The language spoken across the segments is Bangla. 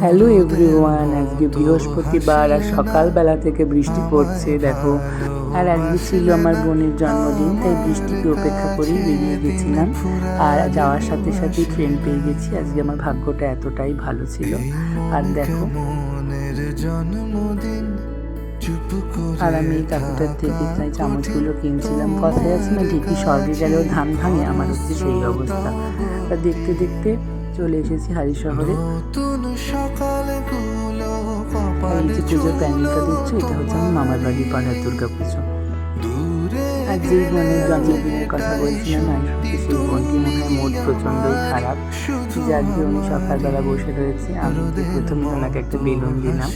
হ্যালো এভরিওয়ান, আজকে বৃহস্পতিবার আর সকালবেলা থেকে বৃষ্টি পড়ছে দেখো। আর আজকে ছিল আমার বোনের জন্মদিন, তাই বৃষ্টিকে উপেক্ষা করেই বেরিয়ে গেছিলাম। আর যাওয়ার সাথে সাথেই ট্রেন পেয়ে গেছি। আজকে আমার ভাগ্যটা এতটাই ভালো ছিল। আর দেখো, আর আমি এই কাকুটার থেকে তাই চামচগুলো কিনছিলাম। কথায় আছে না, ঢেকি স্বর্গে গেলেও ধান ভাঙে, আমার হচ্ছে সেই অবস্থা। আর দেখতে দেখতে চলে এসেছি হারি শহরে। এই যে পুজোর প্যান্ডেলটা দেখছো, এটা হচ্ছে আমার মামার বাড়ি পাড়ার দুর্গা পুজো। আর যেই বোনের জন্মদিনের কথা বলছিলাম, আর সেই বোনটি মনে হয় মোট প্রচণ্ডই খারাপ, যে আজকে উনি সকালবেলা বসে রয়েছে। আমি প্রথমে ওনাকে একটা বেলুন দিলাম।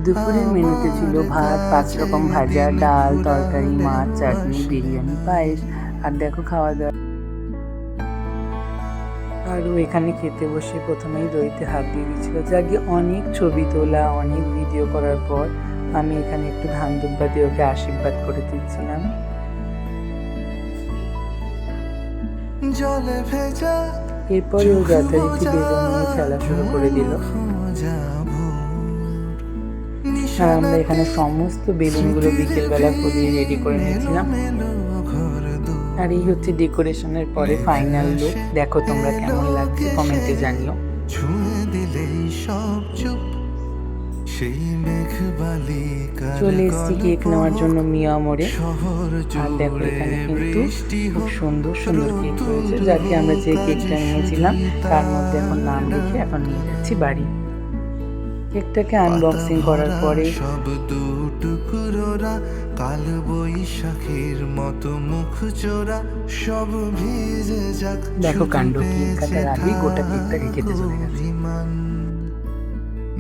দুপুরের মেনুতে ছিল ভাত, 5 রকম ভাজা, ডাল, তরকারি, মাছ, চাটনি, বিরিয়ানি, পায়েস। আর দেখো খাওয়া দাওয়া। আর ও এখানে খেতে বসে প্রথমেই দইতে হাত দিয়ে দিচ্ছিল। যাকে অনেক ছবি তোলা, অনেক ভিডিও করার পর আমি এখানে একটু ধান দুব্বা দিয়ে ওকে আশীর্বাদ করে দিচ্ছিলাম। এরপরে ও যথারীতি বেলুন নিয়ে খেলা শুরু করে দিল। আর আমরা এখানে সমস্ত বেলুনগুলো বিকেলবেলা ফুলিয়ে রেডি করে নিয়েছিলাম। আর এই হচ্ছে ডেকোরেশনের পরে ফাইনাল লুক। দেখো তোমরা কেমন লাগছে কমেন্টে জানিও। চলে এসেছি কেক নেওয়ার জন্য মিয়া মোড়ে। আর দেখো এখানে কিন্তু খুব সুন্দর সুন্দর কেক রয়েছে, যাকে আমরা যে কেকটা নিয়েছিলাম তার মধ্যে এখন নাম লিখে এখন নিয়ে যাচ্ছি বাড়ি। কেকটাকে আনবক্সিং করার পরে কাল বৈশাখীর মতো মুখ চোরা সব ভিজে যাক। দেখো কাণ্ড, কেক কাটার আগে গোটা কেকটাকে খেতে চলে গেছে।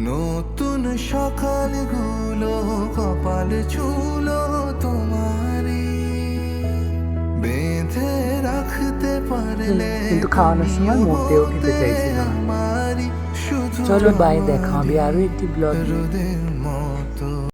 নতুন সকালগুলো কপাল ছুলো তোমারই, বেঁধে রাখতে পারলে। কিন্তু খাওয়ানোর সময় মোটেও খেতে চাইছিল না। চলো বাই, দেখা হবে আরো একটি ব্লগ।